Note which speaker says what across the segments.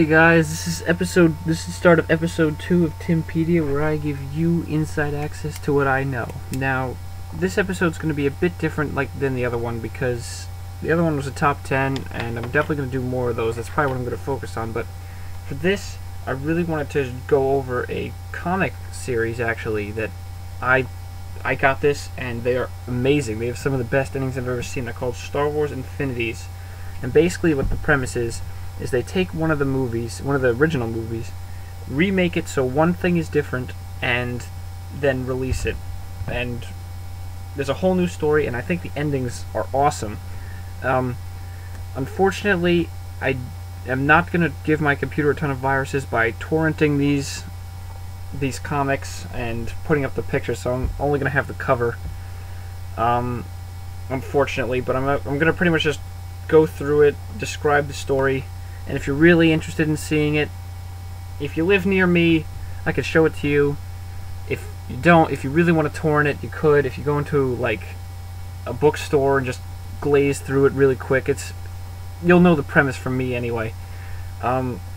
Speaker 1: Hey guys, this is start of episode 2 of Timpedia, where I give you inside access to what I know. Now, this episode's going to be a bit different than the other one, because the other one was a top 10, and I'm definitely going to do more of those. That's probably what I'm going to focus on, but for this, I really wanted to go over a comic series, actually, that I got this, and they are amazing. They have some of the best endings I've ever seen. They're called Star Wars Infinities, and basically what the premise is they take one of the original movies, remake it so one thing is different, and then release it. And there's a whole new story, and I think the endings are awesome. Unfortunately, I am not going to give my computer a ton of viruses by torrenting these comics and putting up the pictures, so I'm only going to have the cover, unfortunately, but I'm going to pretty much just go through it, describe the story. And if you're really interested in seeing it, if you live near me, I could show it to you. If you don't, if you really want to torrent it, you could. If you go into like a bookstore and just glaze through it really quick, you'll know the premise from me anyway.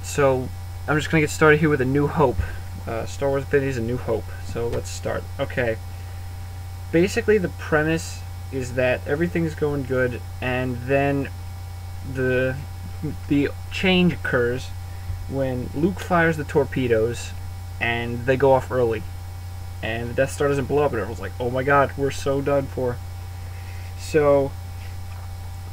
Speaker 1: So I'm just gonna get started here with A New Hope. Star Wars Infinities: A New Hope. So let's start. Okay. Basically, the premise is that everything's going good, and then the change occurs when Luke fires the torpedoes and they go off early, and the Death Star doesn't blow up, and everyone's like, oh my god, we're so done for.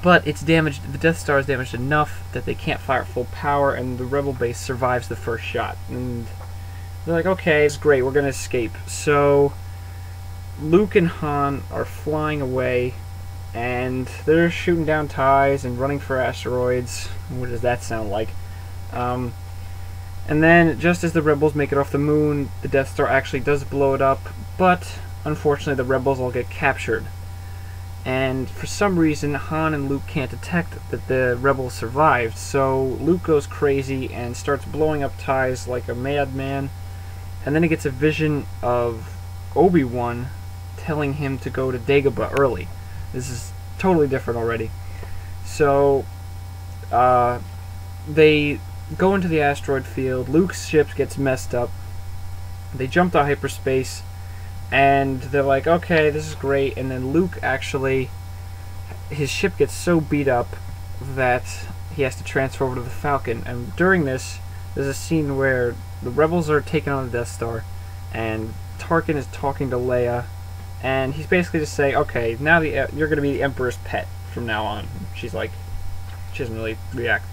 Speaker 1: But it's damaged. The Death Star is damaged enough that they can't fire at full power, and the Rebel base survives the first shot, and they're like, okay, it's great, we're gonna escape. So Luke and Han are flying away, and they're shooting down ties and running for asteroids. What does that sound like? And then, just as the Rebels make it off the moon, the Death Star actually does blow it up, but unfortunately the Rebels all get captured. And for some reason, Han and Luke can't detect that the Rebels survived, so Luke goes crazy and starts blowing up ties like a madman, and then he gets a vision of Obi-Wan telling him to go to Dagobah early. This is totally different already. So, they go into the asteroid field. Luke's ship gets messed up. They jump to hyperspace, and they're like, okay, this is great. And then Luke actually, his ship gets so beat up that he has to transfer over to the Falcon. And during this, there's a scene where the Rebels are taking on the Death Star, and Tarkin is talking to Leia, and he's basically just saying, okay, now you're going to be the Emperor's pet from now on. She's like, she doesn't really react.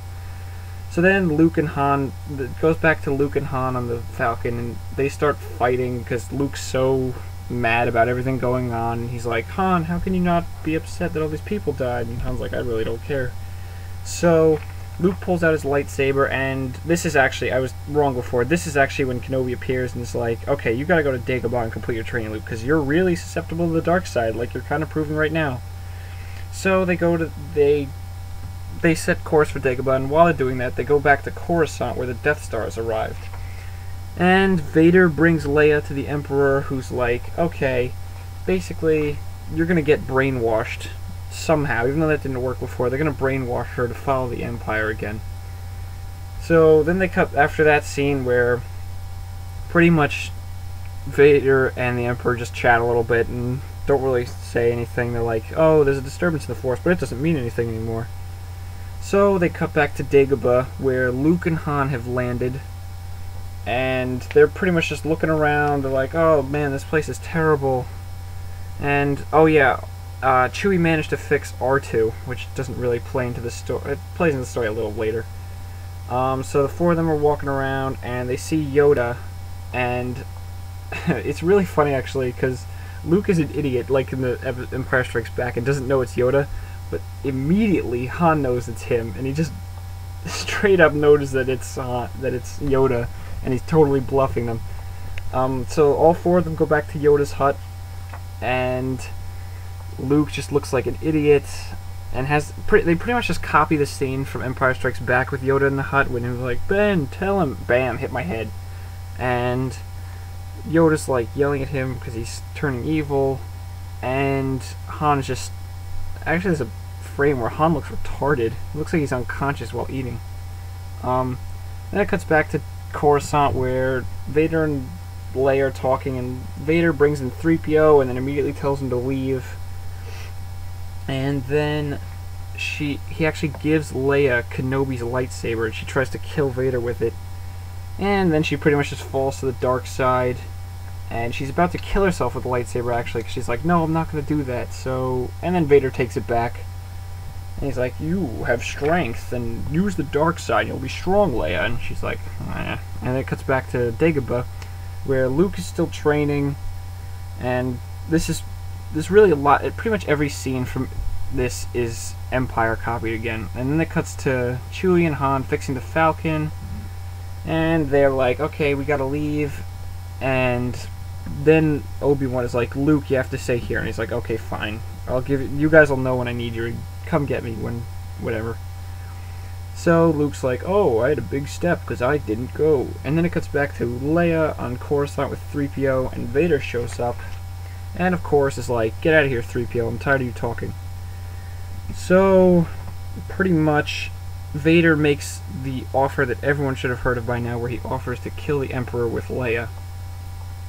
Speaker 1: So then Luke and Han, it goes back to Luke and Han on the Falcon, and they start fighting because Luke's so mad about everything going on. He's like, Han, how can you not be upset that all these people died? And Han's like, I really don't care. So Luke pulls out his lightsaber, and this is actually, I was wrong before, this is actually when Kenobi appears and is like, okay, you gotta go to Dagobah and complete your training, Luke, because you're really susceptible to the dark side, like you're kind of proving right now. So they set course for Dagobah, and while they're doing that, they go back to Coruscant, where the Death Star has arrived. And Vader brings Leia to the Emperor, who's like, okay, basically, you're gonna get brainwashed somehow, even though that didn't work before. They're going to brainwash her to follow the Empire again. So then they cut after that scene where pretty much Vader and the Emperor just chat a little bit and don't really say anything. They're like, oh, there's a disturbance in the Force, but it doesn't mean anything anymore. So they cut back to Dagobah, where Luke and Han have landed, and they're pretty much just looking around. They're like, oh man, this place is terrible. And, oh yeah, Chewie managed to fix R2, which doesn't really play into the story. It plays into the story a little later. So the four of them are walking around, and they see Yoda, and it's really funny actually, because Luke is an idiot, like in the Empire Strikes Back, and doesn't know it's Yoda, but immediately Han knows it's him, and he just straight up notices that it's Yoda, and he's totally bluffing them. So all four of them go back to Yoda's hut, and Luke just looks like an idiot, and they pretty much just copy the scene from Empire Strikes Back with Yoda in the hut when he was like, Ben, tell him, bam, hit my head. And Yoda's like yelling at him because he's turning evil, and Han's just, actually there's a frame where Han looks retarded. It looks like he's unconscious while eating. Then it cuts back to Coruscant where Vader and Leia are talking, and Vader brings in 3PO and then immediately tells him to leave. And then he actually gives Leia Kenobi's lightsaber, and she tries to kill Vader with it. And then she pretty much just falls to the dark side, and she's about to kill herself with the lightsaber actually, because she's like, no, I'm not going to do that. So, and then Vader takes it back, and he's like, you have strength, and use the dark side, you'll be strong, Leia. And she's like, eh. And then it cuts back to Dagobah, where Luke is still training, and this really a lot. Pretty much every scene from this is Empire copied again. And then it cuts to Chewie and Han fixing the Falcon, and they're like, okay, we gotta leave. And then Obi-Wan is like, Luke, you have to stay here. And he's like, okay, fine, I'll give it, you guys will know when I need you, come get me when whatever. So Luke's like, oh, I had a big step because I didn't go. And then it cuts back to Leia on Coruscant with 3PO, and Vader shows up, and of course is like, get out of here, 3PO, I'm tired of you talking. So pretty much Vader makes the offer that everyone should have heard of by now, where he offers to kill the Emperor with Leia.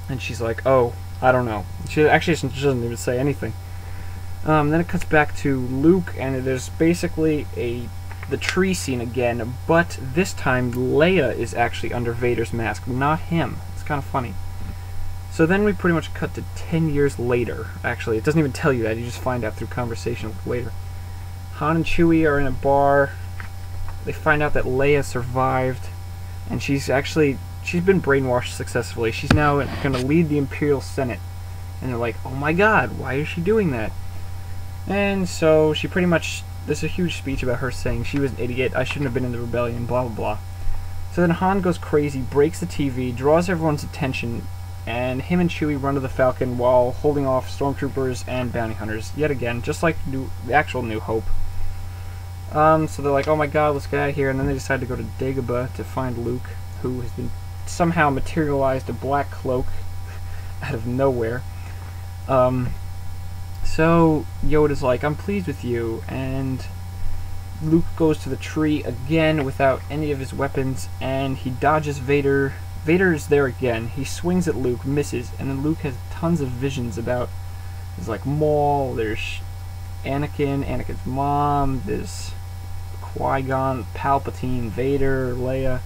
Speaker 1: And she's like, oh, I don't know. She doesn't even say anything. Then it cuts back to Luke, and there's basically the tree scene again, but this time Leia is actually under Vader's mask, not him. It's kind of funny. So then we pretty much cut to 10 years later. Actually, it doesn't even tell you that, you just find out through conversation later. Han and Chewie are in a bar. They find out that Leia survived, and she's been brainwashed successfully. She's now going to lead the Imperial Senate. And they're like, oh my god, why is she doing that? And so she pretty much, there's a huge speech about her saying she was an idiot, I shouldn't have been in the rebellion, blah blah blah. So then Han goes crazy, breaks the TV, draws everyone's attention, and him and Chewie run to the Falcon while holding off stormtroopers and bounty hunters, yet again, just like the actual New Hope. So they're like, oh my god, let's get out of here, and then they decide to go to Dagobah to find Luke, who has been somehow materialized a black cloak out of nowhere. So Yoda's like, I'm pleased with you, and Luke goes to the tree again without any of his weapons, and he dodges Vader. Vader's there again. He swings at Luke, misses, and then Luke has tons of visions about, there's like Maul, there's Anakin's mom, there's Qui-Gon, Palpatine, Vader, Leia.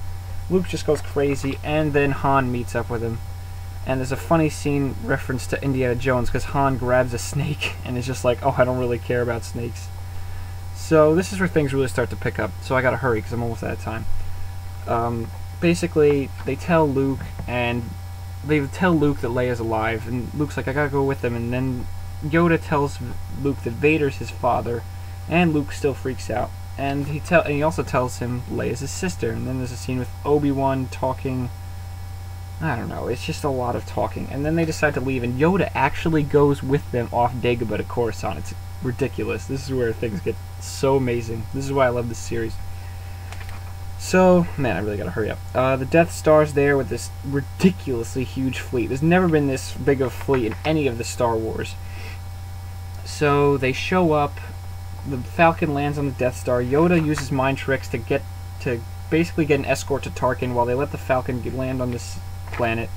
Speaker 1: Luke just goes crazy, and then Han meets up with him. And there's a funny scene reference to Indiana Jones, because Han grabs a snake and is just like, oh, I don't really care about snakes. So this is where things really start to pick up, so I gotta hurry because I'm almost out of time. Basically, they tell Luke that Leia's alive, and Luke's like, I gotta go with them, and then Yoda tells Luke that Vader's his father, and Luke still freaks out. And he also tells him Leia's his sister, and then there's a scene with Obi-Wan talking. I don't know, it's just a lot of talking. And then they decide to leave, and Yoda actually goes with them off Dagobah to Coruscant. It's ridiculous. This is where things get so amazing. This is why I love this series. So, man, I really gotta hurry up. The Death Star's there with this ridiculously huge fleet. There's never been this big of a fleet in any of the Star Wars. So, they show up, the Falcon lands on the Death Star, Yoda uses mind tricks to basically get an escort to Tarkin while they let the Falcon land on this planet.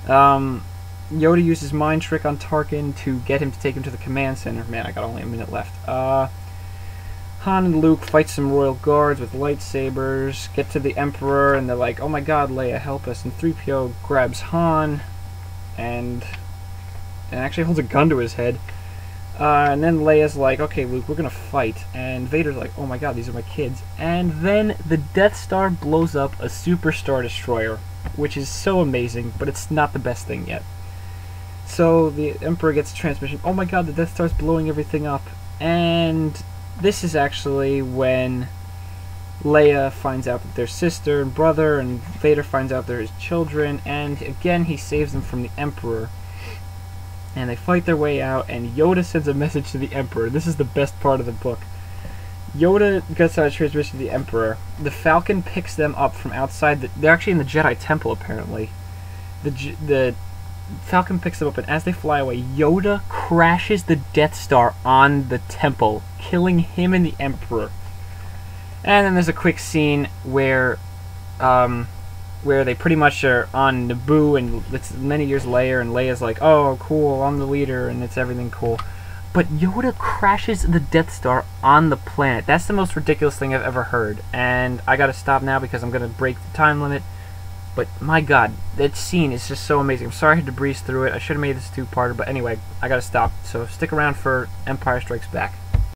Speaker 1: Yoda uses mind trick on Tarkin to get him to take him to the command center. Man, I got only a minute left. Han and Luke fight some royal guards with lightsabers, get to the Emperor, and they're like, oh my god, Leia, help us. And 3PO grabs Han and actually holds a gun to his head. And then Leia's like, okay, Luke, we're gonna fight. And Vader's like, oh my god, these are my kids. And then the Death Star blows up a Super Star Destroyer, which is so amazing, but it's not the best thing yet. So the Emperor gets a transmission, oh my god, the Death Star's blowing everything up. And this is actually when Leia finds out that they're sister and brother, and Vader finds out they're his children, and again he saves them from the Emperor. And they fight their way out, and Yoda sends a message to the Emperor. This is the best part of the book. Yoda gets out a transmission to the Emperor. The Falcon picks them up from outside. They're actually in the Jedi Temple, apparently. The Falcon picks them up, and as they fly away, Yoda crashes the Death Star on the temple, killing him and the Emperor. And then there's a quick scene where where they pretty much are on Naboo, and it's many years later, and Leia's like, oh, cool, I'm the leader, and it's everything cool. But Yoda crashes the Death Star on the planet. That's the most ridiculous thing I've ever heard. And I gotta stop now because I'm gonna break the time limit. But my god, that scene is just so amazing. I'm sorry I had to breeze through it. I should have made this a two-parter, but anyway, I gotta stop. So stick around for Empire Strikes Back.